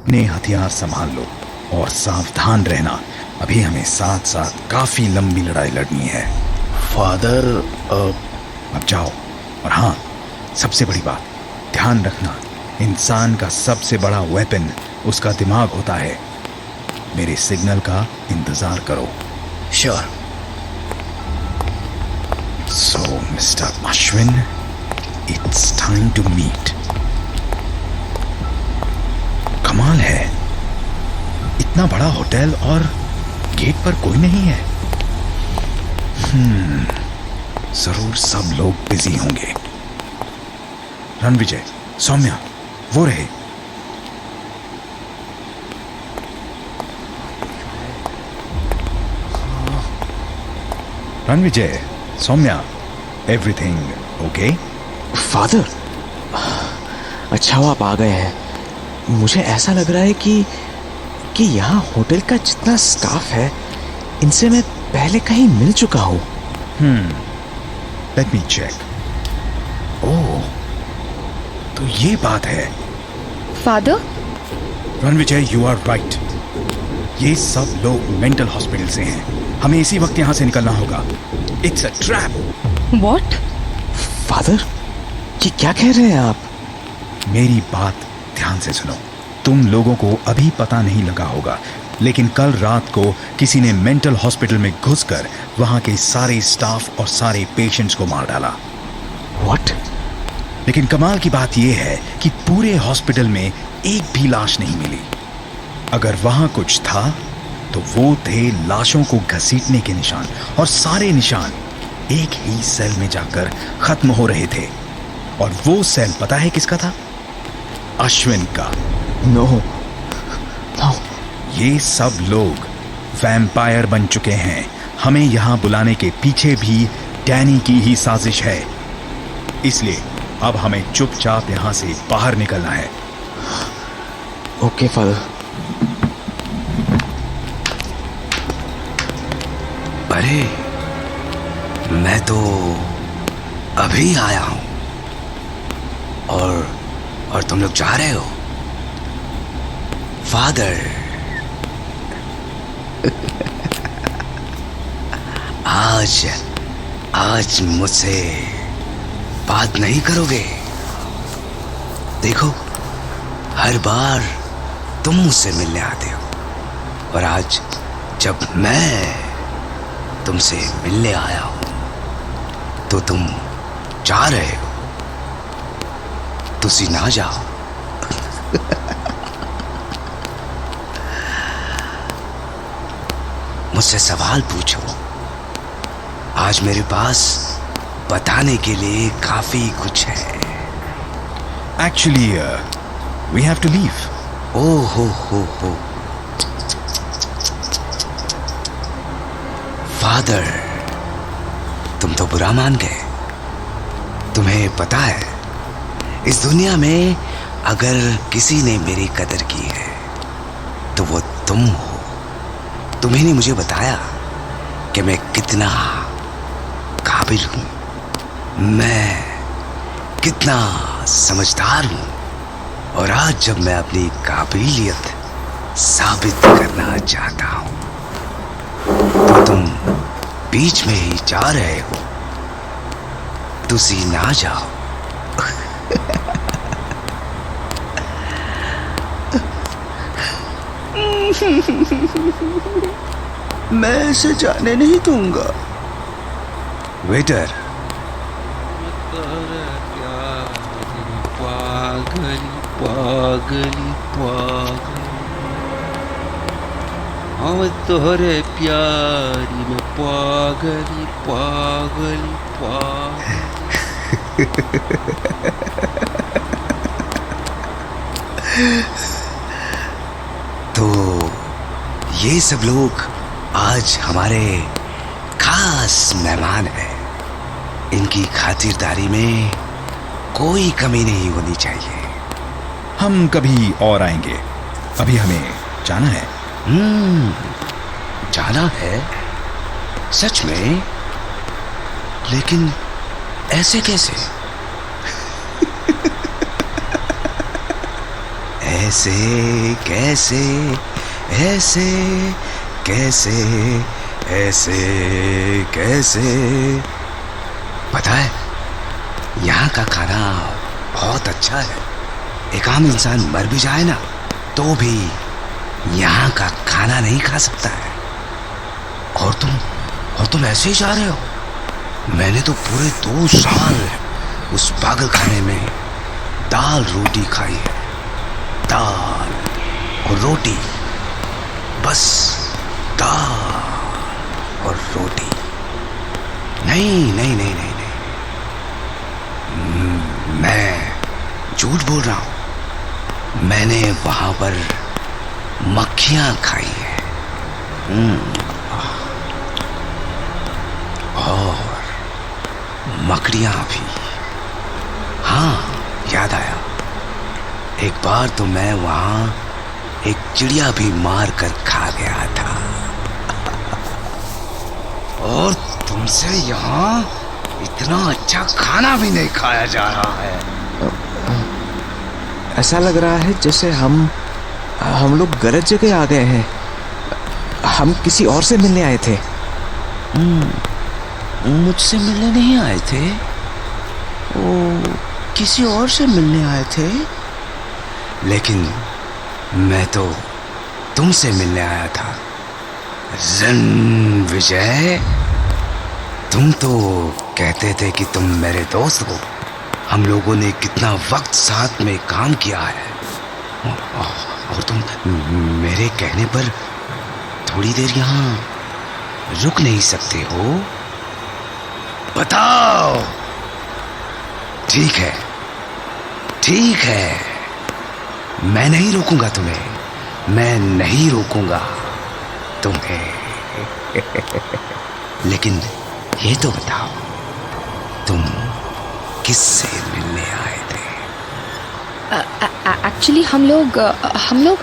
अपने हथियार संभाल लो और सावधान रहना। अभी हमें साथ साथ काफी लंबी लड़ाई लड़नी है। फादर अब जाओ। और हाँ, सबसे बड़ी बात, ध्यान रखना, इंसान का सबसे बड़ा वेपन उसका दिमाग होता है। मेरे सिग्नल का इंतजार करो। Sure. So, Mr. Ashwin, it's time to meet. कमाल है, इतना बड़ा होटल और गेट पर कोई नहीं है। जरूर सब लोग बिजी होंगे। रणविजय, सौम्या, वो रहे। Ranvijay, Saumya, everything okay? Father, अच्छा हो आप आ गए हैं। मुझे ऐसा लग रहा है कि यहाँ होटल का जितना स्टाफ है, इनसे मैं पहले कहीं मिल चुका हूँ। Let me check. ओह, तो ये बात है। Father? Ranvijay, you are right. ये सब लोग मेंटल हॉस्पिटल से हैं। हमें इसी वक्त यहाँ से निकलना होगा। It's a trap. What? Father, ये क्या कह रहे हैं आप? मेरी बात ध्यान से सुनो। तुम लोगों को अभी पता नहीं लगा होगा, लेकिन कल रात को किसी ने मेंटल हॉस्पिटल में घुसकर वहां के सारे स्टाफ और सारे पेशेंट्स को मार डाला। व्हाट? लेकिन कमाल की बात यह है कि पूरे हॉस्पिटल में एक भी लाश नहीं मिली। अगर वहां कुछ था तो वो थे लाशों को घसीटने के निशान, और सारे निशान एक ही सेल में जाकर खत्म हो रहे थे। और वो सेल पता है किसका था? अश्विन का। नो, ये सब लोग वैम्पायर बन चुके हैं। हमें यहां बुलाने के पीछे भी डैनी की ही साजिश है। इसलिए अब हमें चुपचाप यहां से बाहर निकलना है। Okay father. अरे, मैं तो अभी आया हूं और तुम लोग जा रहे हो? फादर, आज मुझसे बात नहीं करोगे? देखो, हर बार तुम मुझसे मिलने आते हो, और आज जब मैं तुमसे मिलने आया हूं तो तुम जा रहे हो। तुसी ना जाओ। मुझसे सवाल पूछो। आज मेरे पास बताने के लिए काफी कुछ है। Actually we have to leave. ओ हो। फादर, तुम तो बुरा मान गए। तुम्हें पता है, इस दुनिया में अगर किसी ने मेरी कदर की है तो वो तुम हो। तुम्ही ने मुझे बताया कि मैं कितना काबिल हूं, मैं कितना समझदार हूं, और आज जब मैं अपनी काबिलियत साबित करना चाहता हूं तो तुम बीच में ही जा रहे हो। तुसी ना जाओ। मैं इसे जाने नहीं दूंगा। वेटर, हम तोहरे प्यारी में पागली पागली पागल। तो ये सब लोग आज हमारे खास मेहमान हैं। इनकी खातिरदारी में कोई कमी नहीं होनी चाहिए। हम कभी और आएंगे, अभी हमें जाना है। जाना है? सच में? लेकिन ऐसे कैसे? ऐसे कैसे, ऐसे कैसे, ऐसे कैसे। पता है, यहाँ का खाना बहुत अच्छा है। एक आम इंसान मर भी जाए ना तो भी यहाँ का खाना नहीं खा सकता है। और तुम ऐसे ही जा रहे हो? मैंने तो पूरे 2 साल उस पागल खाने में दाल रोटी खाई है। दाल और रोटी, बस दाल और रोटी। नहीं नहीं नहीं नहीं नहीं, मैं झूठ बोल रहा हूं। मैंने वहां पर मक्खियां खाई है। और मकड़ियां भी। हाँ, याद आया, एक बार तो मैं वहां एक चिड़िया भी मार कर खा गया था। और तुमसे यहाँ इतना अच्छा खाना भी नहीं खाया जा रहा है। ऐसा लग रहा है जैसे हम लोग गलत जगह आ गए हैं। हम किसी और से मिलने आए थे। मुझसे मिलने नहीं आए थे, ओ किसी और से मिलने आए थे। लेकिन मैं तो तुमसे मिलने आया था। रणविजय, तुम तो कहते थे कि तुम मेरे दोस्त हो। हम लोगों ने कितना वक्त साथ में काम किया है। और तुम मेरे कहने पर थोड़ी देर यहाँ रुक नहीं सकते हो? बताओ। ठीक है, ठीक है, मैं नहीं रोकूंगा तुम्हें, मैं नहीं रोकूंगा तुम्हें। लेकिन ये तो बताओ, तुम किससे मिलने आए थे? एक्चुअली हम लोग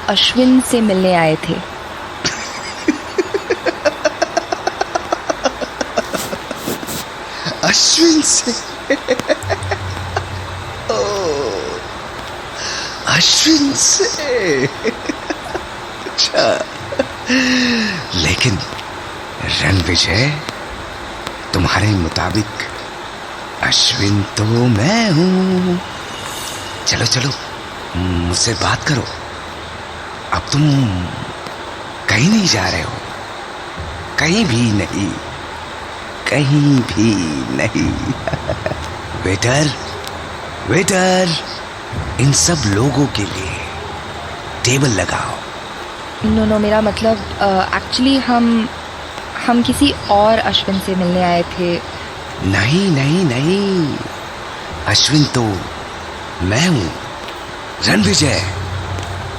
अश्विन से मिलने आए थे। अश्विन से? अश्विन से? अच्छा, लेकिन रणविजय, तुम्हारे मुताबिक अश्विन तो मैं हूं। चलो चलो, मुझसे बात करो। अब तुम कहीं नहीं जा रहे हो, कहीं भी नहीं, कहीं भी नहीं। वेटर, वेटर, इन सब लोगों के लिए टेबल लगाओ। नो, मेरा मतलब एक्चुअली हम किसी और अश्विन से मिलने आए थे। नहीं नहीं नहीं, अश्विन तो मैं हूं। रणविजय,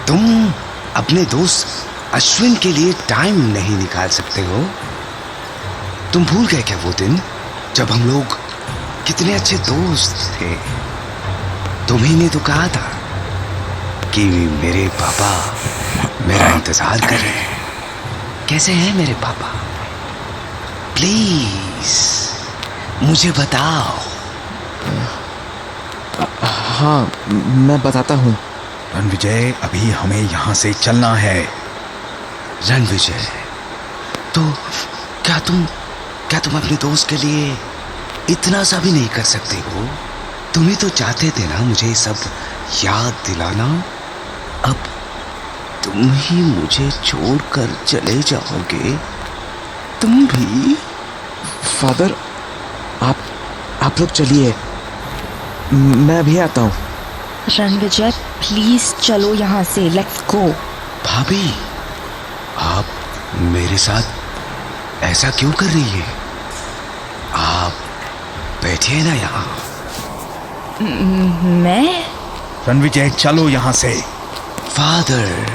तुम अपने दोस्त अश्विन के लिए टाइम नहीं निकाल सकते हो? तुम भूल गए क्या वो दिन जब हम लोग कितने अच्छे दोस्त थे? तुम्ही ने तो कहा था कि मेरे पापा मेरा इंतजार कर रहे हैं। कैसे हैं मेरे पापा? प्लीज मुझे बताओ। हाँ, मैं बताता हूँ। रणविजय, अभी हमें यहाँ से चलना है। रणविजय, तो क्या तुम अपने दोस्त के लिए इतना सा भी नहीं कर सकते हो? तुम ही तो चाहते थे ना मुझे सब याद दिलाना। अब तुम ही मुझे छोड़कर चले जाओगे? तुम भी? फादर, आप लोग चलिए, मैं अभी आता हूँ। रणविजय, प्लीज चलो यहाँ से, लेट्स गो। भाभी, आप मेरे साथ ऐसा क्यों कर रही है? आप बैठिए ना यहाँ। मैं? रणविजय, चलो यहाँ से। फादर,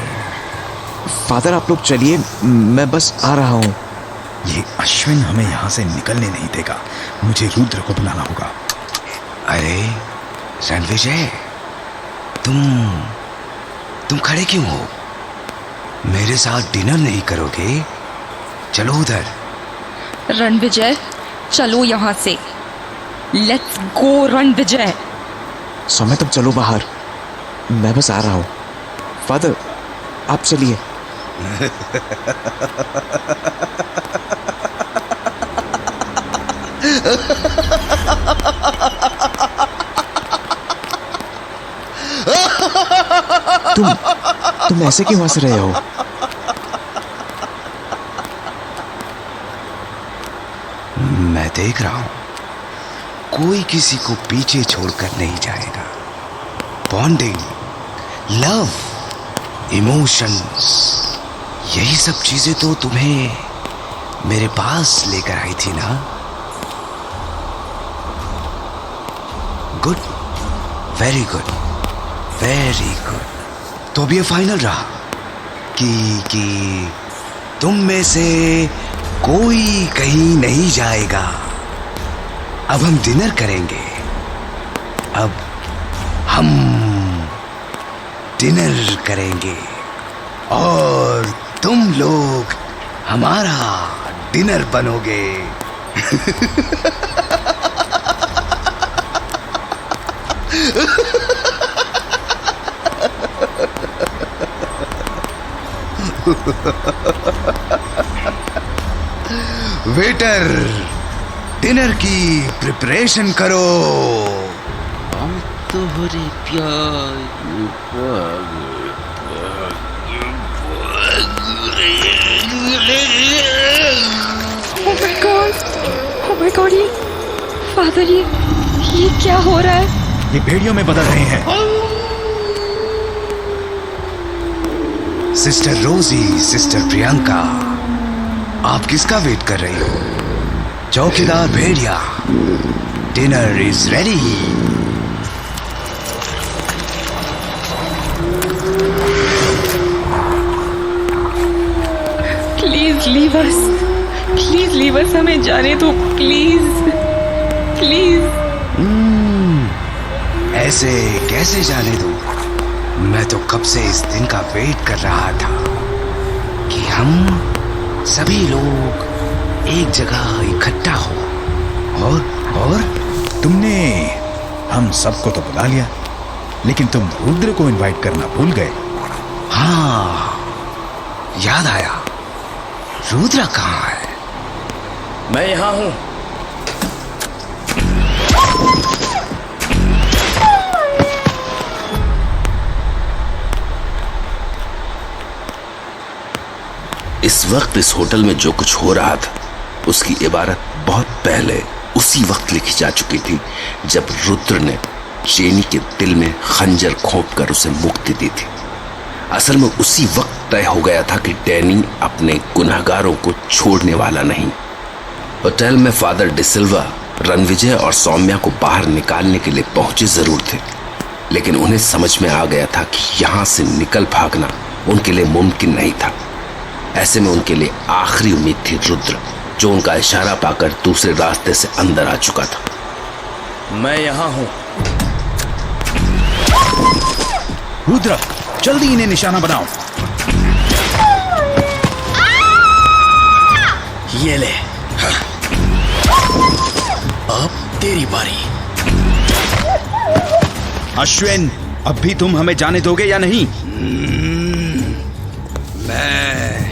आप लोग चलिए, मैं बस आ रहा हूँ। ये अश्विन हमें यहाँ से निकलने नहीं देगा। मुझे रुद्र को बुलाना होगा। अरे रणविजय, तुम खड़े क्यों हो? मेरे साथ डिनर नहीं करोगे? चलो उधर। रणविजय, चलो यहाँ से, लेट्स गो। रणविजय, समय तक चलो बाहर, मैं बस आ रहा हूँ। फादर, आप चलिए। तुम ऐसे क्यों हंस रहे हो? मैं देख रहा हूं, कोई किसी को पीछे छोड़कर नहीं जाएगा। बॉन्डिंग, लव, इमोशंस, यही सब चीजें तो तुम्हें मेरे पास लेकर आई थी ना? Good, very good, very good. तो अब ये फाइनल रहा कि तुम में से कोई कहीं नहीं जाएगा। अब हम डिनर करेंगे। अब हम डिनर करेंगे और तुम लोग हमारा डिनर बनोगे। वेटर, डिनर की प्रिपरेशन करो। हम तोहरे प्यार में पागल ओह माय गॉड, ये फादर, ये क्या हो रहा है? ये भेड़ियों में बदल रहे हैं। सिस्टर रोजी, सिस्टर प्रियंका, आप किसका वेट कर रही हो? चौकीदार भेड़िया, dinner is ready. Please leave us, please leave us, हमें जाने दो, प्लीज प्लीज। ऐसे कैसे जाने दूं? मैं तो कब से इस दिन का वेट कर रहा था कि हम सभी लोग एक जगह इकट्ठा हो। और तुमने हम सबको तो बुला लिया, लेकिन तुम रुद्र को इनवाइट करना भूल गए। हाँ, याद आया। रुद्र कहाँ है? मैं यहाँ हूँ। इस वक्त इस होटल में जो कुछ हो रहा था उसकी इबारत बहुत पहले उसी वक्त लिखी जा चुकी थी जब रुद्र ने जेनी के दिल में खंजर घोंपकर उसे मुक्ति दी थी। असल में उसी वक्त तय हो गया था कि डैनी अपने गुनहगारों को छोड़ने वाला नहीं। होटल में फादर डिसिल्वा रणविजय और सौम्या को बाहर निकालने के लिए पहुंचे जरूर थे, लेकिन उन्हें समझ में आ गया था कि यहां से निकल भागना उनके लिए मुमकिन नहीं था। ऐसे में उनके लिए आखिरी उम्मीद थी रुद्र, जो उनका इशारा पाकर दूसरे रास्ते से अंदर आ चुका था। मैं यहाँ हूँ। रुद्र, जल्दी इन्हें निशाना बनाओ। ये ले, अब तेरी बारी। अश्विन, अब भी तुम हमें जाने दोगे या नहीं? मैं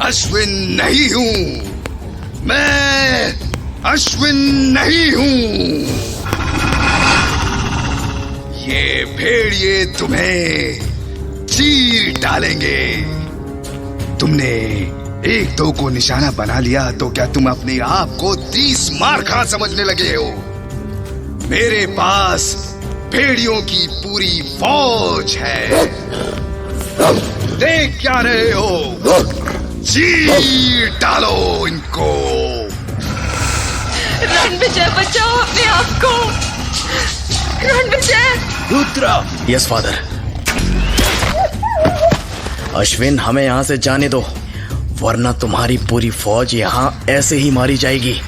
अश्विन नहीं हूं। मैं अश्विन नहीं हूं। ये भेड़िए तुम्हें चीर डालेंगे। तुमने एक दो को निशाना बना लिया तो क्या तुम अपने आप को 30 मार खा समझने लगे हो? मेरे पास भेड़ियों की पूरी फौज है। देख क्या रहे हो? चीर डालो इनको। रणविजय, बचाओ अपने आप को। रणविजय। रुद्र। Yes father. अश्विन, हमें यहाँ से जाने दो, वरना तुम्हारी पूरी फौज यहाँ ऐसे ही मारी जाएगी।